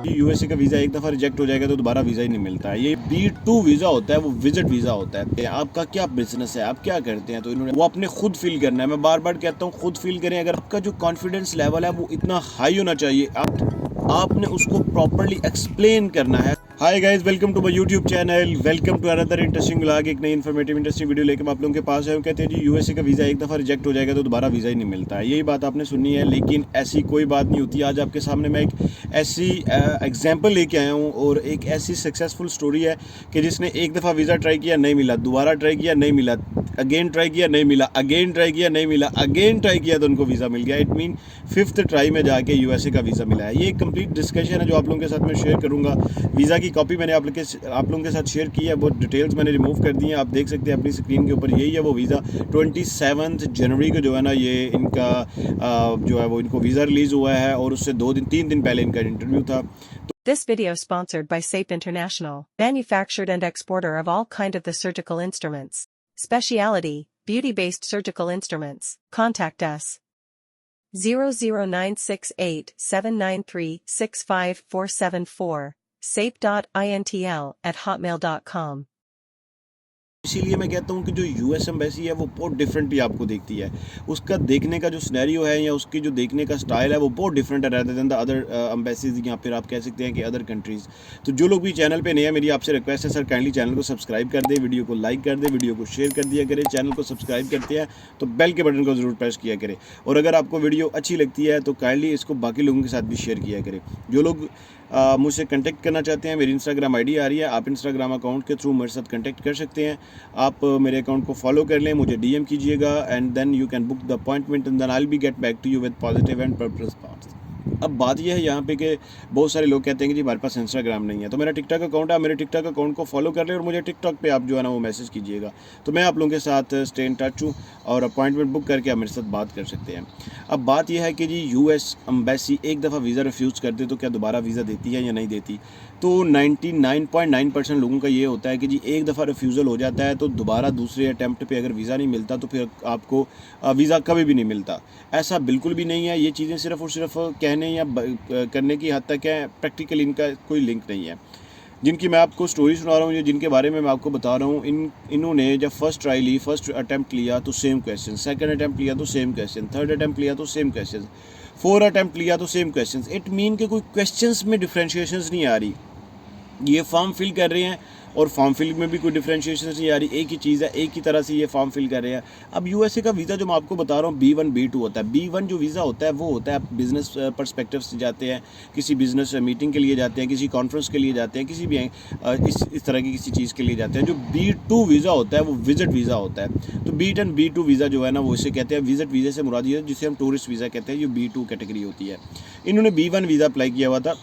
USA का visa एक दफ़ा रिजेक्ट हो जाएगा तो दोबारा वीज़ा ही नहीं मिलता है। ये B2 वीज़ा होता है, वो विजिट वीज़ा होता है। आपका क्या बिजनेस है, आप क्या करते हैं, तो इन्होंने वो आपने खुद फील करना है। मैं बार बार कहता हूँ खुद फील करें। अगर आपका जो कॉन्फिडेंस लेवल है वो इतना हाई होना चाहिए, आपने उसको प्रॉपरली एक्सप्लेन करना है। Hi guys, welcome to my YouTube channel, welcome to another interesting vlog. एक नई इन्फॉर्मेटिव इंटरेस्टिंग वीडियो लेकर मैं आप लोगों के पास आया हूँ। कहते हैं जी यूएसए का वीज़ा एक दफ़ा रिजेक्ट हो जाएगा तो दोबारा वीज़ा ही नहीं मिलता है। यही बात आपने सुनी है, लेकिन ऐसी कोई बात नहीं होती। आज आपके सामने मैं एक ऐसी एग्जाम्पल लेके आया हूँ और एक ऐसी सक्सेसफुल स्टोरी है कि जिसने एक दफ़ा वीज़ा ट्राई किया, नहीं मिला, दोबारा ट्राई किया, नहीं मिला, अगेन ट्राई किया, नहीं मिला, अगेन ट्राई किया, नहीं मिला, अगेन ट्राई किया तो उनको वीज़ा मिल गया। इट मीन 5th ट्राई में जाके यूएसए का वीज़ा मिला है। ये एक कंप्लीट डिस्कशन है जो आप लोगों के साथ मैं शेयर करूँगा। वीज़ा की कॉपी मैंने आप लोगों के साथ शेयर की है, बहुत डिटेल्स मैंने रिमूव कर दी हैं। आप देख सकते हैं अपनी स्क्रीन के ऊपर, यही है वो वीज़ा। 27 जनवरी को जो है ना ये इनका जो है वो इनको वीज़ा रिलीज़ हुआ है और उससे 3 दिन पहले इनका इंटरव्यू था। This video sponsored by SAPE International, manufactured and exporter of all kind of the surgical instruments. Speciality, beauty-based surgical instruments. Contact us. 00968-793-65474, sape.intl@hotmail.com. इसीलिए मैं कहता हूँ कि जो यूएस एम्बेसी है वो बहुत डिफरेंटली आपको देखती है। उसका देखने का जो सिनेरियो है या उसकी जो देखने का स्टाइल है वो बहुत डिफरेंट है rather than the other embassies, या फिर आप कह सकते हैं कि अदर कंट्रीज़। तो जो लोग भी चैनल पे नए हैं, मेरी आपसे रिक्वेस्ट है सर, काइंडली चैनल को सब्सक्राइब कर दें, वीडियो को लाइक कर दें, वीडियो को शेयर कर दिया करें। चैनल को सब्सक्राइब करते हैं तो बेल के बटन को ज़रूर प्रेस किया करें, और अगर आपको वीडियो अच्छी लगती है तो काइंडली इसको बाकी लोगों के साथ भी शेयर किया करें। जो लोग मुझसे कांटेक्ट करना चाहते हैं, मेरी इंस्टाग्राम आईडी आ रही है, आप इंस्टाग्राम अकाउंट के थ्रू मेरे साथ कांटेक्ट कर सकते हैं। आप मेरे अकाउंट को फॉलो कर लें, मुझे डीएम कीजिएगा, and then you can book the appointment and then I will be get back to you with positive and purpose thoughts. अब बात यह है यहाँ पे कि बहुत सारे लोग कहते हैं कि जी हमारे पास इंस्टाग्राम नहीं है, तो मेरा टिकटॉक अकाउंट है, मेरे टिकटॉक अकाउंट को फॉलो कर लें और मुझे टिकटॉक पे आप जो है ना वो मैसेज कीजिएगा, तो मैं आप लोगों के साथ स्टे इन टच हूँ और अपॉइंटमेंट बुक करके आप मेरे साथ बात कर सकते हैं। अब बात यह है कि जी यूएस एम्बेसी एक दफ़ा वीज़ा रिफ्यूज़ कर दे तो क्या दोबारा वीज़ा देती है या नहीं देती। तो 99.9% लोगों का ये होता है कि जी एक दफ़ा रिफ्यूज़ल हो जाता है तो दोबारा दूसरे अटैम्प्ट पे अगर वीज़ा नहीं मिलता तो फिर आपको वीज़ा कभी भी नहीं मिलता। ऐसा बिल्कुल भी नहीं है। ये चीज़ें सिर्फ़ और सिर्फ कहने या करने की हद तक है, प्रैक्टिकल इनका कोई लिंक नहीं है। जिनकी मैं आपको स्टोरी सुना रहा हूँ, ये जिनके बारे में मैं आपको बता रहा हूँ, इन्होंने जब फर्स्ट ट्राई ली, फर्स्ट अटैम्प्ट लिया तो सेम क्वेश्चन, सेकंड अटैम्प्ट लिया तो सेम क्वेश्चन, थर्ड अटैम्प्ट लिया तो सेम क्वेश्चन, फोर्थ अटैम्प्ट लिया तो सेम क्वेश्चन। इट मीन कि कोई क्वेश्चंस में डिफ्रेंशिएशंस नहीं आ रही। ये फॉर्म फिल कर रहे हैं और फॉर्म फिल में भी कोई डिफ्रेंशिएशन नहीं आ रही, एक ही चीज़ है, एक ही तरह से ये फॉर्म फिल कर रहे हैं। अब यूएसए का वीज़ा जो मैं आपको बता रहा हूँ B1 B2 होता है। B1 जो वीज़ा होता है वो होता है आप बिज़नेस पर्सपेक्टिव से जाते हैं, किसी बिज़नेस मीटिंग के लिए जाते हैं, किसी कॉन्फ्रेंस के लिए जाते हैं, किसी भी इस तरह की किसी चीज़ के लिए जाते हैं। जो B2 वीज़ा होता है वो विजिट वीज़ा होता है। तो B1 B2 वीज़ा जो है ना वो इसे कहते हैं विजिट वीज़ा से मुराद है, जिसे हम टूरिस्ट वीज़ा कहते हैं, जो B2 कैटेगरी होती है। इन्होंने B1 वीज़ा अप्लाई किया हुआ था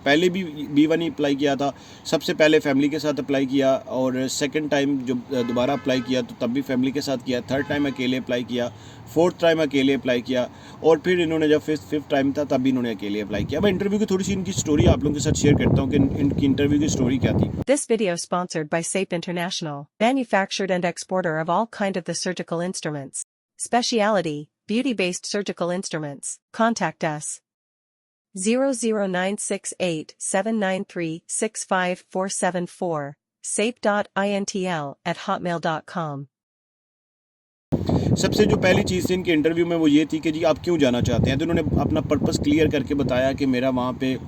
पहले भी B1 ही अप्लाई किया था। सबसे पहले फैमिली के साथ अप्लाई किया और सेकंड टाइम जब दोबारा अप्लाई किया तो तब भी फैमिली के साथ किया, थर्ड टाइम अकेले अप्लाई किया, फोर्थ टाइम अकेले अप्लाई किया, और फिर इन्होंने जब फिफ्थ टाइम था तब भी इन्होंने अकेले अप्लाई किया। मैं इंटरव्यू की थोड़ी सी इनकी स्टोरी आप लोगों के साथ शेयर करता हूँ कि इनकी इंटरव्यू की स्टोरी क्या थी। This video sponsored by SAPE International, manufactured and exporter of all kind of the surgical instruments. Speciality, beauty-based surgical instruments. Contact us. 00968-793-65474, sape.intl@hotmail.com. सबसे जो पहली चीज़ थी इनके इंटरव्यू में वो ये थी कि जी आप क्यों जाना चाहते हैं। तो उन्होंने अपना पर्पस क्लियर करके बताया कि मेरा वहाँ पे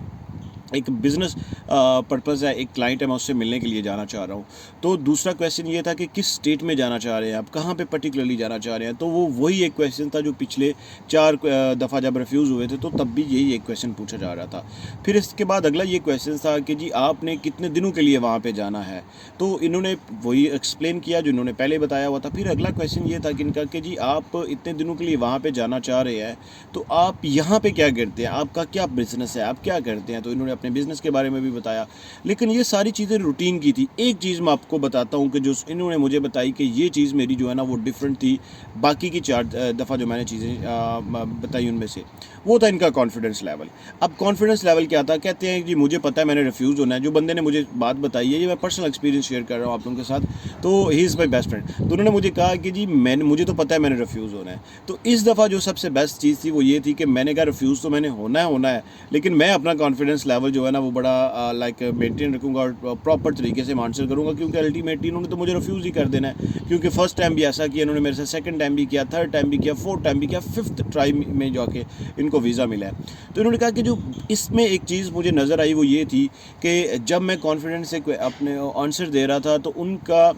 एक बिज़नेस पर्पज़ है, एक क्लाइंट है, मैं उससे मिलने के लिए जाना चाह रहा हूँ। तो दूसरा क्वेश्चन ये था कि किस स्टेट में जाना चाह रहे हैं आप, कहाँ पे पर्टिकुलरली जाना चाह रहे हैं। तो वो वही एक क्वेश्चन था जो पिछले 4 दफ़ा जब रिफ्यूज़ हुए थे तो तब भी यही एक क्वेश्चन पूछा जा रहा था। फिर इसके बाद अगला ये क्वेश्चन था कि जी आपने कितने दिनों के लिए वहाँ पर जाना है। तो इन्होंने वही एक्सप्लेन किया जो इन्होंने पहले बताया हुआ था। फिर अगला क्वेश्चन ये था कि इनका कि जी आप इतने दिनों के लिए वहाँ पर जाना चाह रहे हैं तो आप यहाँ पर क्या करते हैं, आपका क्या बिज़नेस है, आप क्या करते हैं। तो इन्होंने अपने बिज़नेस के बारे में भी बताया, लेकिन ये सारी चीज़ें रूटीन की थी। एक चीज़ मैं आपको बताता हूँ कि जो इन्होंने मुझे बताई कि ये चीज़ मेरी जो है ना वो डिफरेंट थी बाकी की 4 दफ़ा जो मैंने चीज़ें बताई उनमें से, वो था इनका कॉन्फिडेंस लेवल। अब कॉन्फिडेंस लेवल क्या था, कहते हैं कि मुझे पता है मैंने रिफ्यूज़ होना है। जो बंदे ने मुझे बात बताई है, ये मैं पर्सनल एक्सपीरियंस शेयर कर रहा हूँ आप लोगों के साथ, तो he is my best friend. तो उन्होंने मुझे कहा कि जी मुझे तो पता है मैंने रिफ्यूज़ होना है। तो इस दफ़ा जो सबसे बेस्ट चीज़ थी वो ये थी कि मैंने कहा रिफ्यूज़ तो मैंने होना है, लेकिन मैं अपना कॉन्फिडेंस लेवल जो है ना वो बड़ा लाइक मेंटेन रखूँगा और प्रॉपर तरीके से आंसर करूँगा, क्योंकि अल्टीमेटली इन्होंने तो मुझे रिफ्यूज़ ही कर देना है। क्योंकि फर्स्ट टाइम भी ऐसा किया इन्होंने मेरे साथ, सेकंड टाइम भी किया, थर्ड टाइम भी किया, फोर्थ टाइम भी किया, फिफ्थ ट्राई में जाके इनको वीज़ा मिला है। तो इन्होंने कहा कि जो इसमें एक चीज़ मुझे नज़र आई वो ये थी कि जब मैं कॉन्फिडेंस से अपने आंसर दे रहा था तो उनका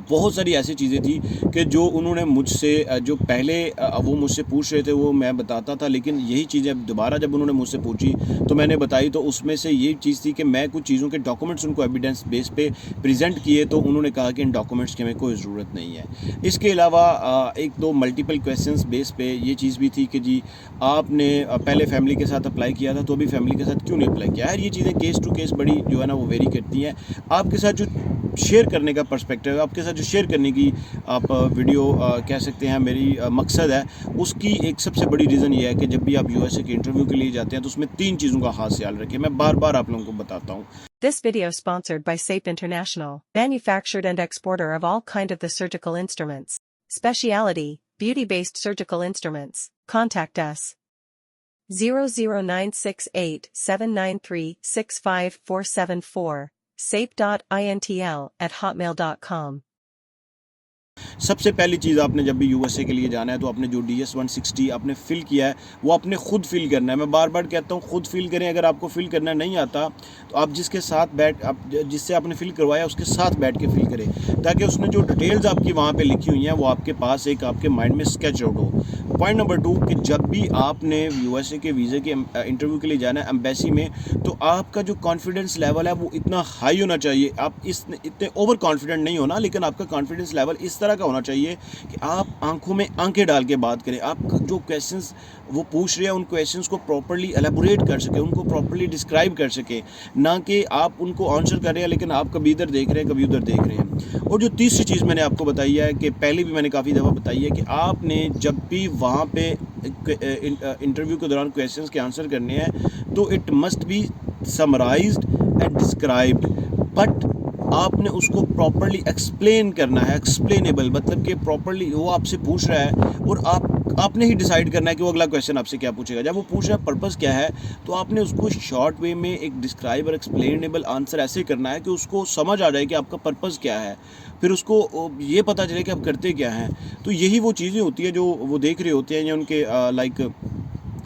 बहुत सारी ऐसी चीज़ें थी कि जो उन्होंने मुझसे जो पहले वो मुझसे पूछ रहे थे वो मैं बताता था, लेकिन यही चीज़ें दोबारा जब उन्होंने मुझसे पूछी तो मैंने बताई। तो उसमें से ये चीज़ थी कि मैं कुछ चीज़ों के डॉक्यूमेंट्स उनको एविडेंस बेस पे प्रेजेंट किए, तो उन्होंने कहा कि इन डॉक्यूमेंट्स की हमें कोई ज़रूरत नहीं है। इसके अलावा एक दो मल्टीपल क्वेश्चंस बेस पे ये चीज़ भी थी कि जी आपने पहले फैमिली के साथ अप्लाई किया था तो अभी फैमिली के साथ क्यों नहीं अप्लाई किया। यार ये चीज़ें केस टू केस बड़ी जो है ना वो वेरी करती हैं। आपके साथ जो शेयर करने का पर्सपेक्टिव है, आपके साथ जो शेयर करने की आप वीडियो कह सकते हैं मेरी मकसद है, उसकी एक सबसे बड़ी रीज़न ये है कि जब भी आप यूएसए के इंटरव्यू के लिए जाते हैं तो उसमें 3 चीज़ों का खास ख्याल रखें। मैं बार-बार आप लोगों को बताता हूँ। This video sponsored by SAPE International, manufactured and exporter of all kind of the surgical instruments. Specialty, beauty-based surgical instruments. Contact us. 00968-793-65474. sape.intl@hotmail.com. सबसे पहली चीज़ आपने जब भी यूएसए के लिए जाना है तो आपने जो DS 160 आपने फ़िल किया है वो आपने ख़ुद फ़िल करना है। मैं बार बार कहता हूँ ख़ुद फ़िल करें। अगर आपको फ़िल करना नहीं आता तो आप जिससे आपने फ़िल करवाया उसके साथ बैठ के फ़िल करें, ताकि उसने जो डिटेल्स आपकी वहाँ पे लिखी हुई हैं वो आपके पास एक आपके माइंड में स्केच आउट हो। पॉइंट नंबर 2 कि जब भी आपने यूएसए के वीज़े के इंटरव्यू के लिए जाना है एम्बेसी में, तो आपका जो कॉन्फिडेंस लेवल है वो इतना हाई होना चाहिए। आप इतने ओवर कॉन्फिडेंट नहीं होना, लेकिन आपका कॉन्फिडेंस लेवल इस तरह का होना चाहिए कि आप आंखों में आंखें डाल के बात करें। आप जो क्वेश्चंस वो पूछ रहे हैं उन क्वेश्चंस को प्रॉपर्ली एलेबोरेट कर सकें, उनको प्रॉपर्ली डिस्क्राइब कर सकें, ना कि आप उनको आंसर कर रहे हैं लेकिन आप कभी इधर देख रहे हैं कभी उधर देख रहे हैं। और जो तीसरी चीज़ मैंने आपको बताई है कि पहले भी मैंने काफ़ी दफ़ा बताई है कि आपने जब भी वहाँ पे इंटरव्यू के दौरान क्वेश्चंस के आंसर करने हैं तो it must be summarised and described, but आपने उसको प्रॉपर्ली एक्सप्लेन करना है। एक्सप्लेनेबल मतलब कि प्रॉपर्ली वो आपसे पूछ रहा है और आपने ही डिसाइड करना है कि वो अगला क्वेश्चन आपसे क्या पूछेगा। जब वो पूछ रहा है पर्पस क्या है, तो आपने उसको शॉर्ट वे में एक डिस्क्राइब और एक्सप्लेनेबल आंसर ऐसे करना है कि उसको समझ आ जाए कि आपका पर्पस क्या है, फिर उसको ये पता चले कि आप करते क्या हैं। तो यही वो चीज़ें होती है जो वो देख रहे होते हैं या उनके like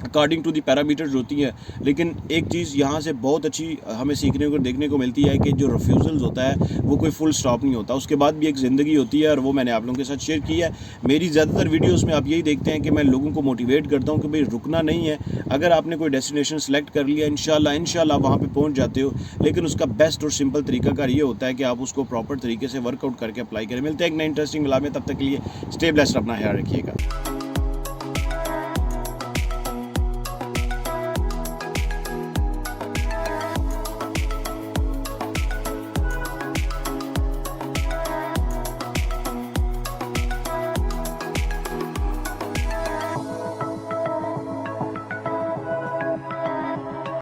according to the parameters होती हैं। लेकिन एक चीज़ यहाँ से बहुत अच्छी हमें सीखने को देखने को मिलती है कि जो रिफ्यूज़ल्स होता है वो कोई फुल स्टॉप नहीं होता, उसके बाद भी एक ज़िंदगी होती है, और वो मैंने आप लोगों के साथ शेयर की है। मेरी ज़्यादातर वीडियोस में आप यही देखते हैं कि मैं लोगों को मोटिवेट करता हूँ कि भाई रुकना नहीं है। अगर आपने कोई डेस्टिनेशन सेलेक्ट कर लिया, इंशाल्लाह वहाँ पर पहुँच जाते हो, लेकिन उसका बेस्ट और सिंपल तरीकाकार ये होता है कि आप उसको प्रॉपर तरीके से वर्कआउट करके अप्लाई करें। मिलते हैं एक नई इंटरेस्टिंग मिला में, तब तक के लिए स्टे ब्लेस्ड, अपना ख्याल रखिएगा।